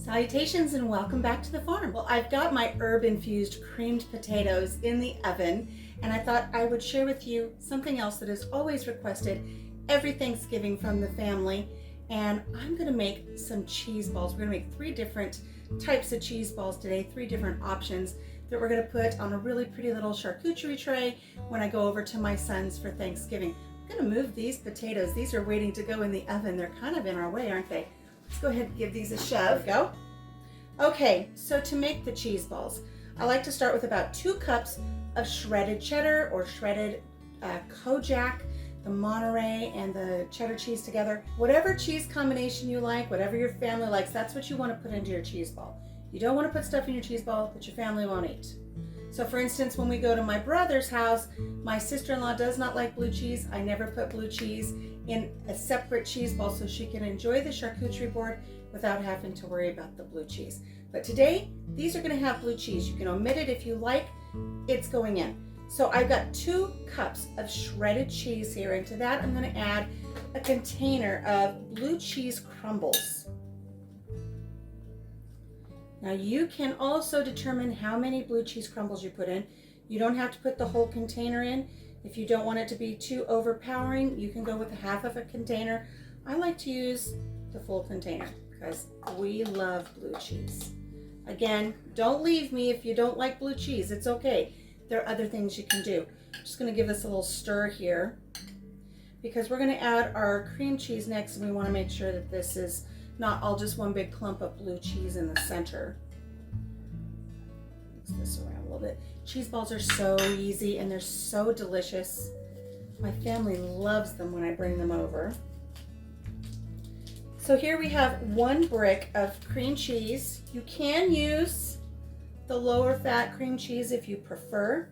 Salutations and welcome back to the farm. Well, I've got my herb-infused creamed potatoes in the oven, and I thought I would share with you something else that is always requested every Thanksgiving from the family. And I'm gonna make some cheese balls. We're gonna make 3 different types of cheese balls today, 3 different options that we're gonna put on a really pretty little charcuterie tray when I go over to my son's for Thanksgiving. I'm gonna move these potatoes. These are waiting to go in the oven. They're kind of in our way, aren't they? Let's go ahead and give these a shove. Go. Okay, so to make the cheese balls, I like to start with about 2 cups of shredded cheddar or shredded Kojak, the Monterey and the cheddar cheese together. Whatever cheese combination you like, whatever your family likes, that's what you want to put into your cheese ball. You don't want to put stuff in your cheese ball that your family won't eat. So for instance, when we go to my brother's house, my sister-in-law does not like blue cheese. I never put blue cheese in a separate cheese ball so she can enjoy the charcuterie board without having to worry about the blue cheese. But today, these are gonna have blue cheese. You can omit it if you like, it's going in. So I've got 2 cups of shredded cheese here, and to that I'm gonna add a container of blue cheese crumbles. Now you can also determine how many blue cheese crumbles you put in. You don't have to put the whole container in. If you don't want it to be too overpowering, you can go with half of a container. I like to use the full container because we love blue cheese. Again, don't leave me if you don't like blue cheese. It's okay. There are other things you can do. I'm just going to give this a little stir here because we're going to add our cream cheese next, and we want to make sure that this is not all just one big clump of blue cheese in the center. Mix this around a little bit. Cheese balls are so easy and they're so delicious. My family loves them when I bring them over. So here we have 1 brick of cream cheese. You can use the lower fat cream cheese if you prefer.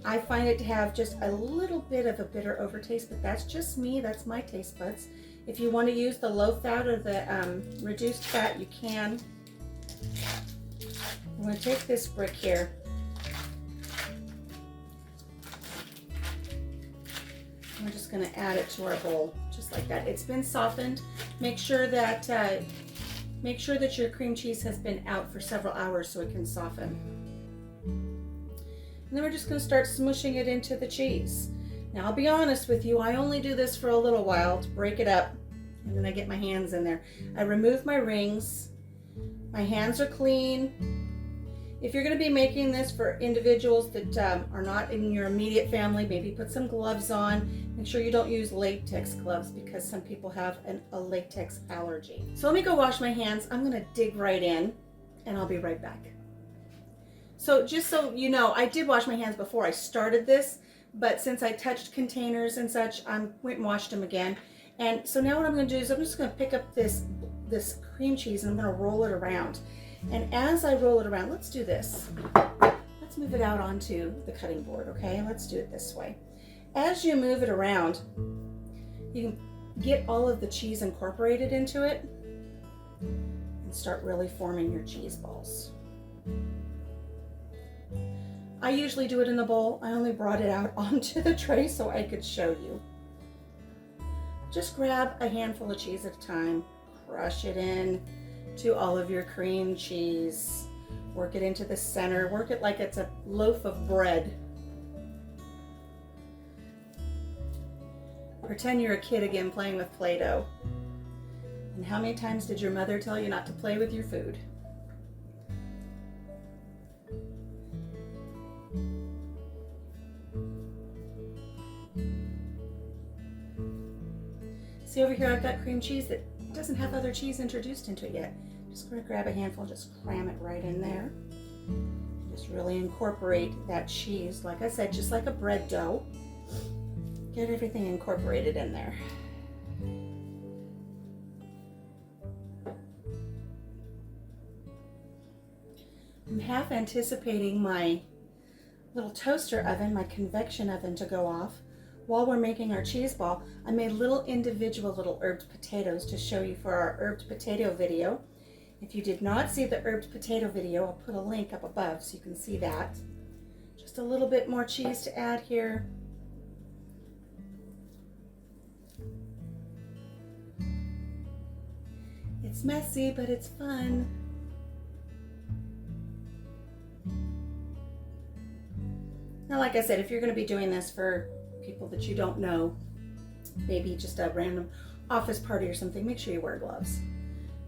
I find it to have just a little bit of a bitter overtaste, but that's just me, that's my taste buds. If you want to use the low fat or the reduced fat, you can. I'm going to take this brick here. We're just going to add it to our bowl, just like that. It's been softened. Make sure that your cream cheese has been out for several hours so it can soften. And then we're just going to start smushing it into the cheese. Now I'll be honest with you, I only do this for a little while to break it up, and then I get my hands in there. I remove my rings. My hands are clean. If you're going to be making this for individuals that are not in your immediate family, maybe put some gloves on. Make sure you don't use latex gloves because some people have a latex allergy. So let me go wash my hands. I'm going to dig right in, and I'll be right back. So just so you know, I did wash my hands before I started this, but since I touched containers and such, I went and washed them again. And so now what I'm going to do is I'm just going to pick up this cream cheese and I'm going to roll it around. And as I roll it around, let's do this. Let's move it out onto the cutting board, okay? Let's do it this way. As you move it around, you can get all of the cheese incorporated into it and start really forming your cheese balls. I usually do it in the bowl. I only brought it out onto the tray so I could show you. Just grab a handful of cheese at a time, crush it in to all of your cream cheese. Work it into the center. Work it like it's a loaf of bread. Pretend you're a kid again playing with Play-Doh. And how many times did your mother tell you not to play with your food? See over here, I've got cream cheese that doesn't have other cheese introduced into it yet. Just going to grab a handful, just cram it right in there. And just really incorporate that cheese, like I said, just like a bread dough. Get everything incorporated in there. I'm half anticipating my little toaster oven, my convection oven, to go off. While we're making our cheese ball, I made individual little herbed potatoes to show you for our herbed potato video. If you did not see the herbed potato video, I'll put a link up above so you can see that. Just a little bit more cheese to add here. It's messy, but it's fun. like I said, if you're going to be doing this for people that you don't know, maybe just a random office party or something, make sure you wear gloves.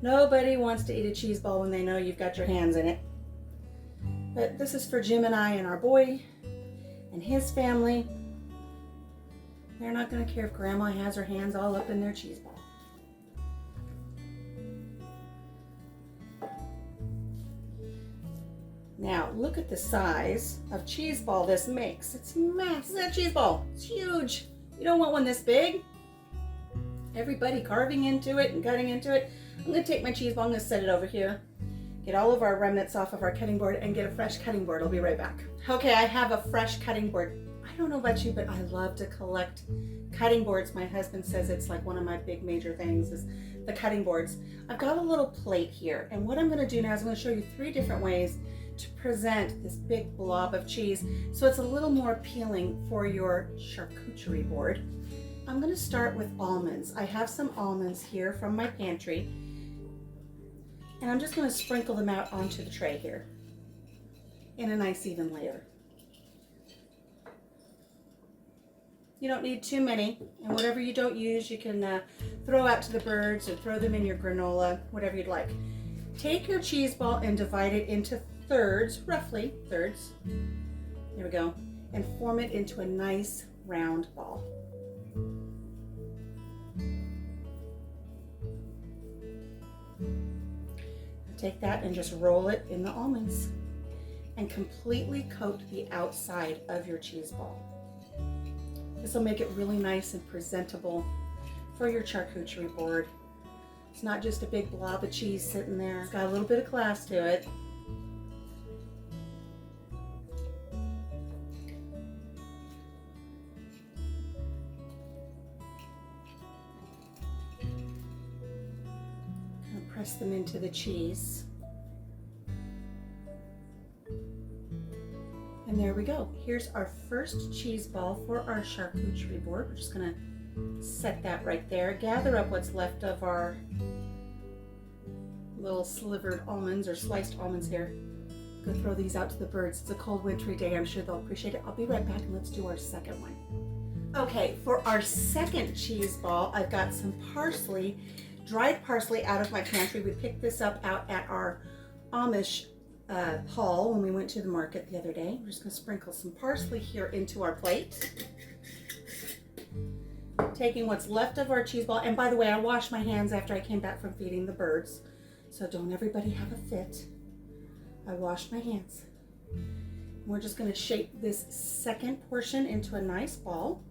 Nobody wants to eat a cheese ball when they know you've got your hands in it. But this is for Jim and I and our boy and his family. They're not going to care if Grandma has her hands all up in their cheese ball. Now, look at the size of cheese ball this makes. It's massive. That cheese ball, it's huge. You don't want one this big. Everybody carving into it and cutting into it. I'm going to take my cheese ball, I'm going to set it over here. Get all of our remnants off of our cutting board and get a fresh cutting board. I'll be right back. Okay, I have a fresh cutting board. I don't know about you, but I love to collect cutting boards. My husband says it's like one of my big major things is the cutting boards. I've got a little plate here, and what I'm going to do now is I'm going to show you 3 different ways to present this big blob of cheese so it's a little more appealing for your charcuterie board. I'm going to start with almonds. I have some almonds here from my pantry, and I'm just going to sprinkle them out onto the tray here in a nice even layer. You don't need too many, and whatever you don't use you can throw out to the birds or throw them in your granola, whatever you'd like. Take your cheese ball and divide it into thirds, roughly thirds. There we go. And form it into a nice round ball. Take that and just roll it in the almonds and completely coat the outside of your cheese ball. This will make it really nice and presentable for your charcuterie board. It's not just a big blob of cheese sitting there. It's got a little bit of class to it. Press them into the cheese. And there we go. Here's our first cheese ball for our charcuterie board. We're just gonna set that right there. Gather up what's left of our little slivered almonds or sliced almonds here. Go throw these out to the birds. It's a cold wintry day. I'm sure they'll appreciate it. I'll be right back and let's do our second one. Okay, for our second cheese ball, I've got some parsley, dried parsley out of my pantry. We picked this up out at our Amish haul when we went to the market the other day. We're just going to sprinkle some parsley here into our plate. Taking what's left of our cheese ball, and by the way, I washed my hands after I came back from feeding the birds, so don't everybody have a fit. I washed my hands. We're just going to shape this second portion into a nice ball,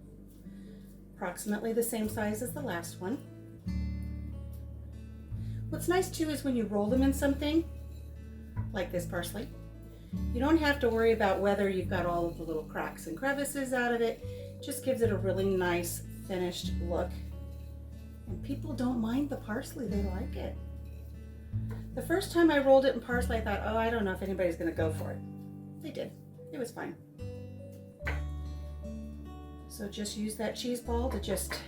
approximately the same size as the last one. What's nice too is when you roll them in something like this parsley, you don't have to worry about whether you've got all of the little cracks and crevices out of it. It just gives it a really nice finished look. And people don't mind the parsley, they like it. The first time I rolled it in parsley, I thought, oh, I don't know if anybody's gonna go for it. They did, it was fine. So just use that cheese ball to just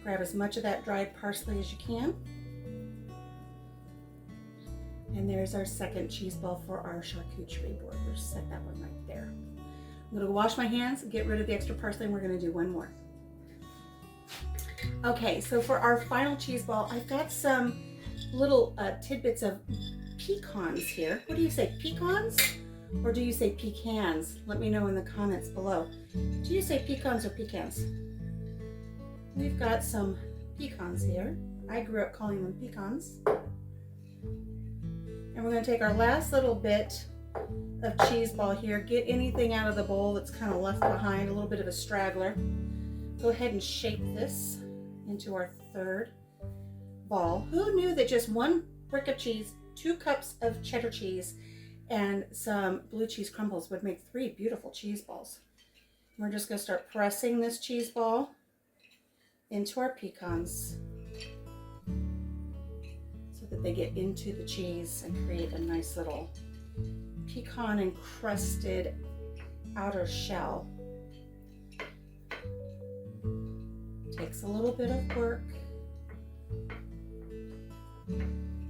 grab as much of that dried parsley as you can. And there's our second cheese ball for our charcuterie board. We'll just set that one right there. I'm gonna wash my hands, get rid of the extra parsley, and we're gonna do one more. Okay, so for our final cheese ball, I've got some little tidbits of pecans here. What do you say, pecans? Or do you say pecans? Let me know in the comments below. Do you say pecans or pecans? We've got some pecans here. I grew up calling them pecans. And we're going to take our last little bit of cheese ball here. Get anything out of the bowl that's kind of left behind, a little bit of a straggler. Go ahead and shape this into our third ball. Who knew that just 1 brick of cheese, 2 cups of cheddar cheese, and some blue cheese crumbles would make 3 beautiful cheese balls? We're just going to start pressing this cheese ball into our pecans so that they get into the cheese and create a nice little pecan encrusted outer shell. Takes a little bit of work.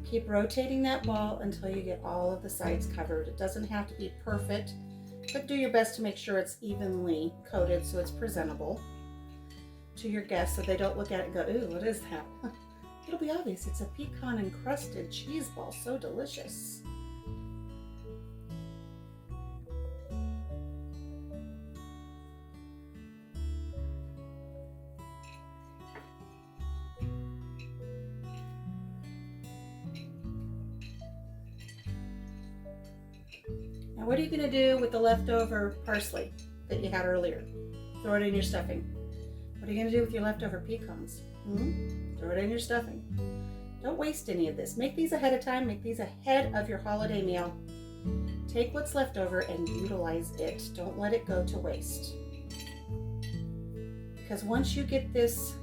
Keep rotating that ball until you get all of the sides covered. It doesn't have to be perfect. but do your best to make sure it's evenly coated so it's presentable to your guests so they don't look at it and go, ooh, what is that? It'll be obvious. It's a pecan encrusted cheese ball. So delicious. Now what are you going to do with the leftover parsley that you had earlier? Throw it in your stuffing. What are you going to do with your leftover pecans? Throw it in your stuffing. Don't waste any of this. Make these ahead of time. Make these ahead of your holiday meal. Take what's left over and utilize it. Don't let it go to waste. Because once you get this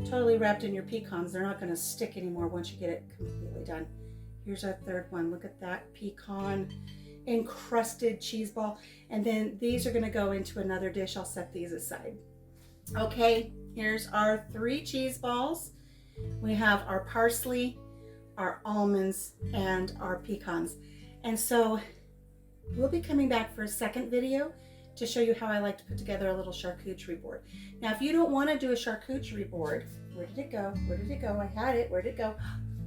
totally wrapped in your pecans, they're not going to stick anymore once you get it completely done. Here's our third one. Look at that pecan encrusted cheese ball. And then these are going to go into another dish. I'll set these aside. Okay, here's our 3 cheese balls. We have our parsley, our almonds, and our pecans. And so we'll be coming back for a second video to show you how I like to put together a little charcuterie board. Now, if you don't want to do a charcuterie board, where did it go? Where did it go? I had it. Where did it go?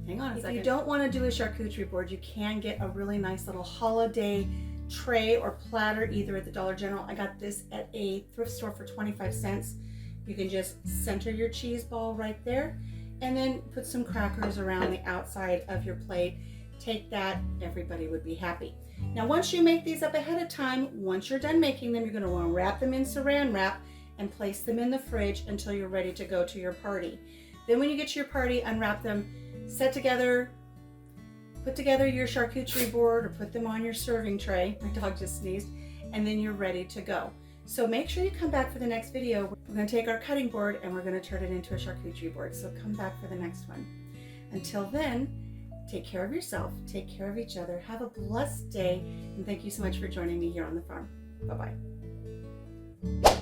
Hang on a second. If you don't want to do a charcuterie board, you can get a really nice little holiday tray or platter either at the Dollar General. I got this at a thrift store for 25 cents. You can just center your cheese ball right there and then put some crackers around the outside of your plate. Take that, everybody would be happy. Now, once you make these up ahead of time, once you're done making them, you're going to want to wrap them in saran wrap and place them in the fridge until you're ready to go to your party. Then when you get to your party, unwrap them, set together, put together your charcuterie board or put them on your serving tray. My dog just sneezed. And then you're ready to go. So make sure you come back for the next video. We're going to take our cutting board and we're going to turn it into a charcuterie board. So come back for the next one. Until then, take care of yourself, take care of each other. Have a blessed day. And thank you so much for joining me here on the farm. Bye-bye.